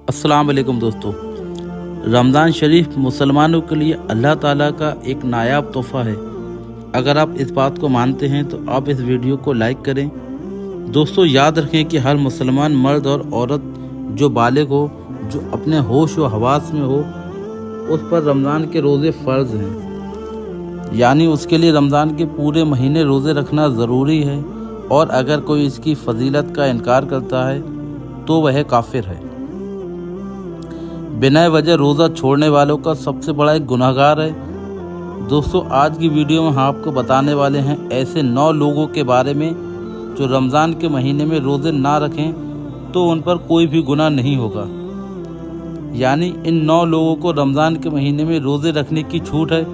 अस्सलाम वालेकुम दोस्तों। रमज़ान शरीफ मुसलमानों के लिए अल्लाह ताला का एक नायाब तोहफ़ा है। अगर आप इस बात को मानते हैं तो आप इस वीडियो को लाइक करें। दोस्तों, याद रखें कि हर मुसलमान मर्द और औरत जो बालिग हो, जो अपने होश व हवास में हो, उस पर रमज़ान के रोज़े फ़र्ज़ हैं। यानी उसके लिए रमज़ान के पूरे महीने रोज़े रखना ज़रूरी है, और अगर कोई इसकी फ़जीलत का इनकार करता है तो वह काफिर है। बिना वजह रोज़ा छोड़ने वालों का सबसे बड़ा एक गुनहगार है। दोस्तों, आज की वीडियो में हम आपको बताने वाले हैं ऐसे 9 लोगों के बारे में जो रमज़ान के महीने में रोज़े ना रखें तो उन पर कोई भी गुनाह नहीं होगा। यानी इन 9 लोगों को रमज़ान के महीने में रोज़े रखने की छूट है।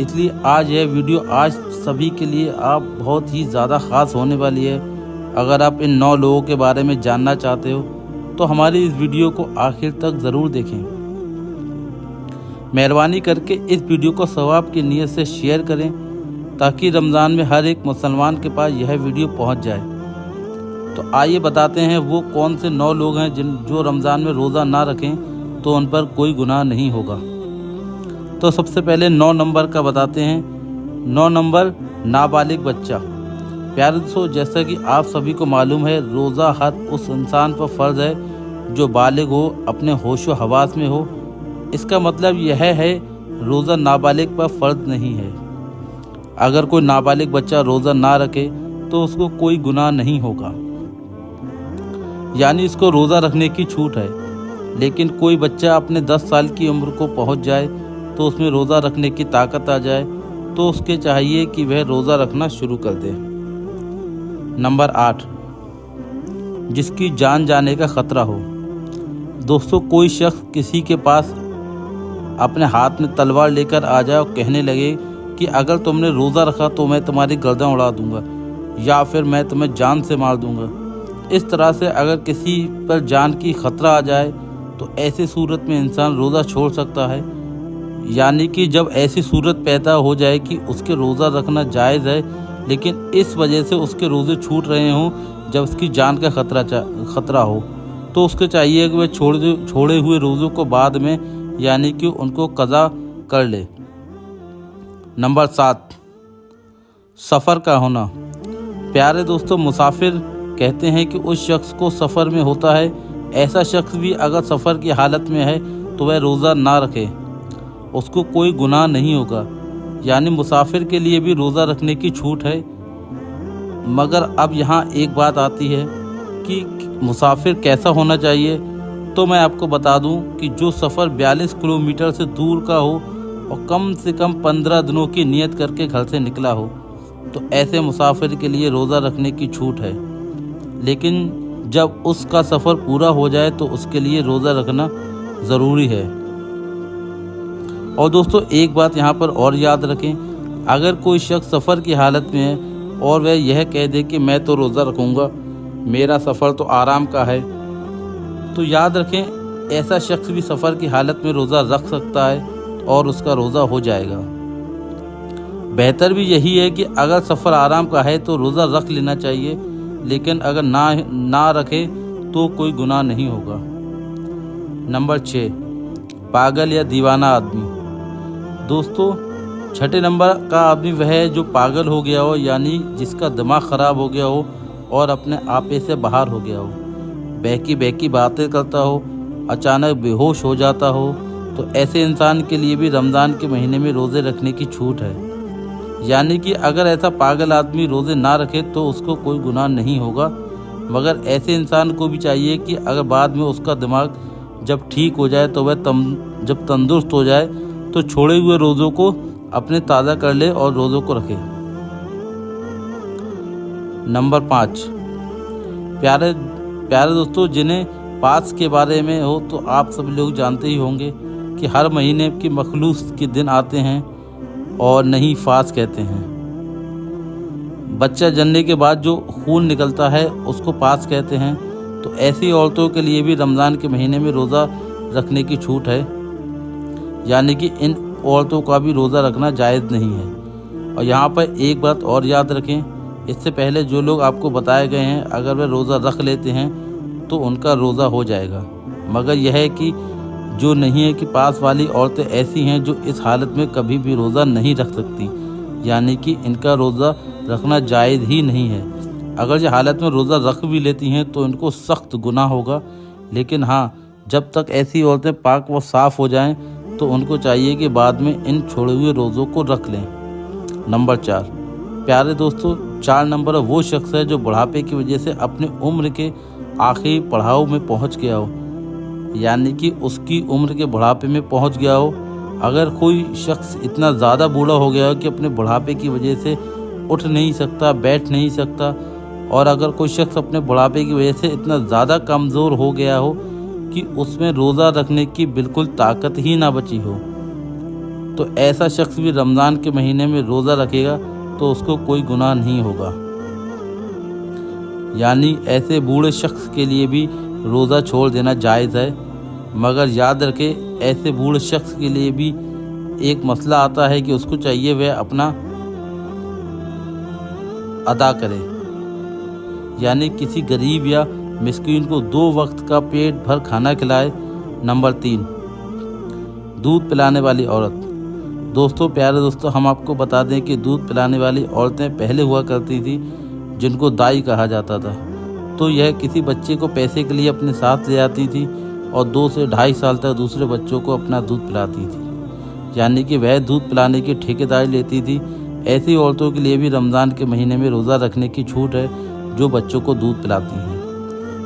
इसलिए आज यह वीडियो आज सभी के लिए आप बहुत ही ज़्यादा ख़ास होने वाली है। अगर आप इन 9 लोगों के बारे में जानना चाहते हो तो हमारी इस वीडियो को आखिर तक ज़रूर देखें। मेहरबानी करके इस वीडियो को सवाब की नीयत से शेयर करें ताकि रमज़ान में हर एक मुसलमान के पास यह वीडियो पहुंच जाए। तो आइए बताते हैं वो कौन से 9 लोग हैं जो रमज़ान में रोज़ा ना रखें तो उन पर कोई गुनाह नहीं होगा। तो सबसे पहले 9 नंबर का बताते हैं। 9 नंबर, नाबालिग बच्चा। प्यारे दोस्तों, जैसा कि आप सभी को मालूम है, रोज़ा हर उस इंसान पर फ़र्ज़ है जो बालिग हो, अपने होश व हवास में हो। इसका मतलब यह है रोज़ा नाबालिग पर फ़र्ज़ नहीं है। अगर कोई नाबालिग बच्चा रोज़ा ना रखे तो उसको कोई गुनाह नहीं होगा, यानी इसको रोज़ा रखने की छूट है। लेकिन कोई बच्चा अपने 10 साल की उम्र को पहुंच जाए तो उसमें रोज़ा रखने की ताकत आ जाए तो उसके चाहिए कि वह रोज़ा रखना शुरू कर दे। नंबर 8, जिसकी जान जाने का ख़तरा हो। दोस्तों, कोई शख्स किसी के पास अपने हाथ में तलवार लेकर आ जाए और कहने लगे कि अगर तुमने रोज़ा रखा तो मैं तुम्हारी गर्दन उड़ा दूंगा या फिर मैं तुम्हें जान से मार दूंगा। इस तरह से अगर किसी पर जान की ख़तरा आ जाए तो ऐसी सूरत में इंसान रोज़ा छोड़ सकता है। यानी कि जब ऐसी सूरत पैदा हो जाए कि उसके रोज़ा रखना जायज़ है, लेकिन इस वजह से उसके रोज़े छूट रहे हों, जब उसकी जान का ख़तरा हो, तो उसको चाहिए कि वह छोड़े हुए रोज़ों को बाद में यानी कि उनको कज़ा कर ले। नंबर 7, सफ़र का होना। प्यारे दोस्तों, मुसाफिर कहते हैं कि उस शख्स को सफ़र में होता है। ऐसा शख्स भी अगर सफ़र की हालत में है तो वह रोज़ा ना रखे, उसको कोई गुनाह नहीं होगा। यानी मुसाफिर के लिए भी रोज़ा रखने की छूट है। मगर अब यहाँ एक बात आती है कि मुसाफिर कैसा होना चाहिए। तो मैं आपको बता दूं कि जो सफ़र 42 किलोमीटर से दूर का हो और कम से कम 15 दिनों की नियत करके घर से निकला हो, तो ऐसे मुसाफिर के लिए रोज़ा रखने की छूट है। लेकिन जब उसका सफ़र पूरा हो जाए तो उसके लिए रोज़ा रखना ज़रूरी है। और दोस्तों, एक बात यहाँ पर और याद रखें, अगर कोई शख्स सफ़र की हालत में है और वह यह कह दे कि मैं तो रोज़ा रखूँगा, मेरा सफ़र तो आराम का है, तो याद रखें ऐसा शख्स भी सफ़र की हालत में रोज़ा रख सकता है और उसका रोज़ा हो जाएगा। बेहतर भी यही है कि अगर सफ़र आराम का है तो रोज़ा रख लेना चाहिए, लेकिन अगर ना रखे तो कोई गुनाह नहीं होगा। नंबर 6, पागल या दीवाना आदमी। दोस्तों, 6 नंबर का आदमी वह है जो पागल हो गया हो, यानी जिसका दिमाग ख़राब हो गया हो और अपने आपे से बाहर हो गया हो, बहकी बातें करता हो, अचानक बेहोश हो जाता हो। तो ऐसे इंसान के लिए भी रमज़ान के महीने में रोज़े रखने की छूट है। यानी कि अगर ऐसा पागल आदमी रोज़े ना रखे तो उसको कोई गुनाह नहीं होगा। मगर ऐसे इंसान को भी चाहिए कि अगर बाद में उसका दिमाग जब ठीक हो जाए तो वह जब तंदुरुस्त हो जाए तो छोड़े हुए रोज़ों को अपने ताज़ा कर ले और रोज़ों को रखे। नंबर 5, प्यारे दोस्तों, जिन्हें पास के बारे में हो तो आप सब लोग जानते ही होंगे कि हर महीने की मखलूस के दिन आते हैं और नहीं फास कहते हैं। बच्चा जनने के बाद जो खून निकलता है उसको पास कहते हैं। तो ऐसी औरतों के लिए भी रमज़ान के महीने में रोज़ा रखने की छूट है। यानी कि इन औरतों का भी रोज़ा रखना जायज़ नहीं है। और यहाँ पर एक बात और याद रखें, इससे पहले जो लोग आपको बताए गए हैं अगर वे रोज़ा रख लेते हैं तो उनका रोज़ा हो जाएगा। मगर यह है कि जो नहीं है कि पास वाली औरतें ऐसी हैं जो इस हालत में कभी भी रोज़ा नहीं रख सकती, यानी कि इनका रोज़ा रखना जायज़ ही नहीं है। अगर ये हालत में रोज़ा रख भी लेती हैं तो इनको सख्त गुनाह होगा। लेकिन हाँ, जब तक ऐसी औरतें पाक व साफ़ हो जाएं तो उनको चाहिए कि बाद में इन छोड़े हुए रोज़ों को रख लें। नंबर 4, प्यारे दोस्तों, 4 नंबर वो शख्स है जो बुढ़ापे की वजह से अपनी उम्र के आखिरी पड़ाव में पहुंच गया हो, यानी कि उसकी उम्र के बुढ़ापे में पहुंच गया हो। अगर कोई शख्स इतना ज़्यादा बूढ़ा हो गया हो कि अपने बुढ़ापे की वजह से उठ नहीं सकता, बैठ नहीं सकता, और अगर कोई शख्स अपने बुढ़ापे की वजह से इतना ज़्यादा कमज़ोर हो गया हो कि उसमें रोज़ा रखने की बिल्कुल ताकत ही ना बची हो, तो ऐसा शख्स भी रमज़ान के महीने में रोज़ा रखेगा तो उसको कोई गुनाह नहीं होगा। यानी ऐसे बूढ़े शख्स के लिए भी रोज़ा छोड़ देना जायज़ है। मगर याद रखें, ऐसे बूढ़े शख्स के लिए भी एक मसला आता है कि उसको चाहिए वह अपना अदा करे, यानी किसी गरीब या मिस्कीन को 2 वक्त का पेट भर खाना खिलाए। नंबर 3, दूध पिलाने वाली औरत। दोस्तों, प्यारे दोस्तों, हम आपको बता दें कि दूध पिलाने वाली औरतें पहले हुआ करती थी जिनको दाई कहा जाता था। तो यह किसी बच्चे को पैसे के लिए अपने साथ ले आती थी और 2 से 2.5 साल तक दूसरे बच्चों को अपना दूध पिलाती थी, यानी कि वह दूध पिलाने की ठेकेदारी लेती थी। ऐसी औरतों के लिए भी रमज़ान के महीने में रोज़ा रखने की छूट है जो बच्चों को दूध पिलाती हैं।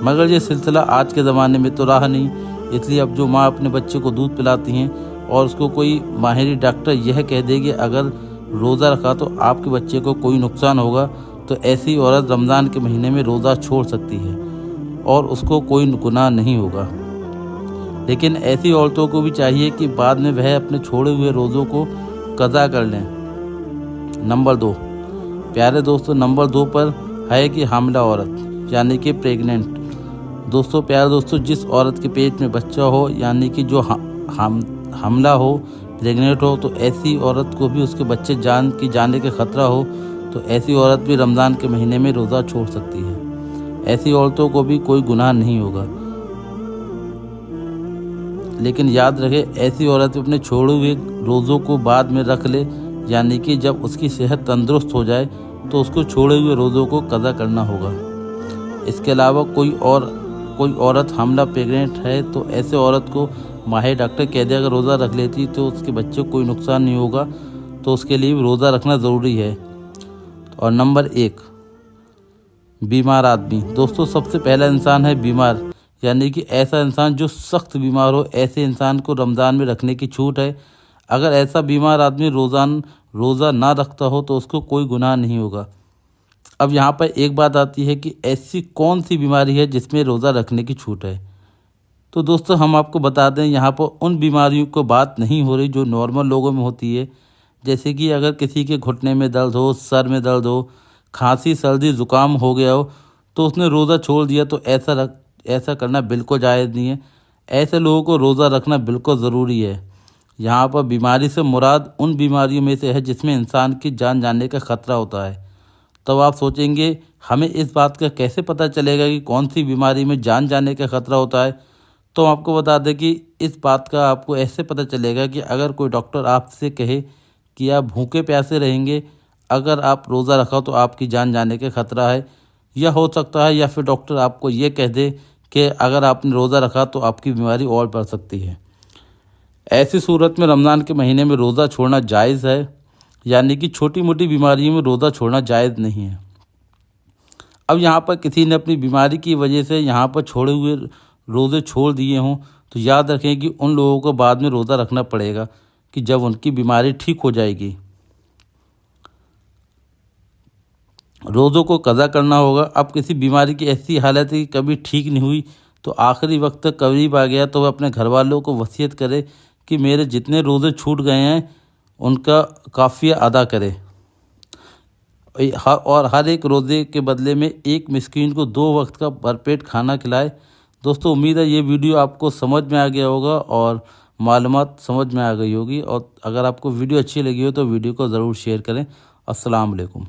मगर ये सिलसिला आज के ज़माने में तो रहा नहीं, इसलिए अब जो माँ अपने बच्चे को दूध पिलाती हैं और उसको कोई माहिर डॉक्टर यह कह दे कि अगर रोज़ा रखा तो आपके बच्चे को कोई नुकसान होगा, तो ऐसी औरत रमज़ान के महीने में रोज़ा छोड़ सकती है और उसको कोई गुनाह नहीं होगा। लेकिन ऐसी औरतों को भी चाहिए कि बाद में वह अपने छोड़े हुए रोज़ों को कज़ा कर लें। नंबर 2, प्यारे दोस्तों, नंबर 2 पर है कि हामिला औरत, यानी कि प्रेग्नेंट। दोस्तों, प्यारे दोस्तों, जिस औरत के पेट में बच्चा हो, यानी कि जो हामिला हो, प्रेग्नेंट हो, तो ऐसी औरत को भी उसके बच्चे जाने का खतरा हो तो ऐसी औरत भी रमज़ान के महीने में रोज़ा छोड़ सकती है। ऐसी औरतों को भी कोई गुनाह नहीं होगा। लेकिन याद रहे, ऐसी औरत अपने छोड़े हुए रोज़ों को बाद में रख ले, यानी कि जब उसकी सेहत तंदुरुस्त हो जाए तो उसको छोड़े हुए रोज़ों को कज़ा करना होगा। इसके अलावा कोई औरत हामिला प्रेग्नेंट है तो ऐसे औरत को माहिर डॉक्टर कह दे अगर रोज़ा रख लेती तो उसके बच्चे को कोई नुकसान नहीं होगा, तो उसके लिए भी रोज़ा रखना ज़रूरी है। और नंबर 1, बीमार आदमी। दोस्तों, सबसे पहला इंसान है बीमार, यानी कि ऐसा इंसान जो सख्त बीमार हो, ऐसे इंसान को रमज़ान में रखने की छूट है। अगर ऐसा बीमार आदमी रोज़ा ना रखता हो तो उसको कोई गुनाह नहीं होगा। अब यहाँ पर एक बात आती है कि ऐसी कौन सी बीमारी है जिसमें रोज़ा रखने की छूट है। तो दोस्तों, हम आपको बता दें, यहाँ पर उन बीमारियों को बात नहीं हो रही जो नॉर्मल लोगों में होती है, जैसे कि अगर किसी के घुटने में दर्द हो, सर में दर्द हो, खांसी, सर्दी, ज़ुकाम हो गया हो, तो उसने रोज़ा छोड़ दिया, तो ऐसा करना बिल्कुल जायज़ नहीं है। ऐसे लोगों को रोज़ा रखना बिल्कुल ज़रूरी है। यहाँ पर बीमारी से मुराद उन बीमारियों में से है जिसमें इंसान की जान जाने का खतरा होता है। तब आप सोचेंगे, हमें इस बात का कैसे पता चलेगा कि कौन सी बीमारी में जान जाने का खतरा होता है? तो आपको बता दें कि इस बात का आपको ऐसे पता चलेगा कि अगर कोई डॉक्टर आपसे कहे कि आप भूखे प्यासे रहेंगे, अगर आप रोज़ा रखा तो आपकी जान जाने का खतरा है, या हो सकता है या फिर डॉक्टर आपको ये कह दे कि अगर आपने रोज़ा रखा तो आपकी बीमारी और बढ़ सकती है। ऐसी सूरत में रमज़ान के महीने में रोज़ा छोड़ना जायज़ है, यानी कि छोटी मोटी बीमारियों में रोज़ा छोड़ना जायज़ नहीं है। अब यहाँ पर किसी ने अपनी बीमारी की वजह से यहाँ पर छोड़े हुए रोज़े छोड़ दिए हों, तो याद रखें कि उन लोगों को बाद में रोज़ा रखना पड़ेगा कि जब उनकी बीमारी ठीक हो जाएगी। रोज़ों को कज़ा करना होगा। अब किसी बीमारी की ऐसी हालत है कि कभी ठीक नहीं हुई, तो आखिरी वक्त तक करीब आ गया, तो वह अपने घर वालों को वसीयत करे कि मेरे जितने रोज़े छूट गए हैं उनका काफ़िया अदा करे, और हर एक रोज़े के बदले में एक मिस्कीन को 2 वक्त का भरपेट खाना खिलाए। दोस्तों, उम्मीद है ये वीडियो आपको समझ में आ गया होगा और मालूमात समझ में आ गई होगी। और अगर आपको वीडियो अच्छी लगी हो तो वीडियो को ज़रूर शेयर करें। अस्सलाम वालेकुम।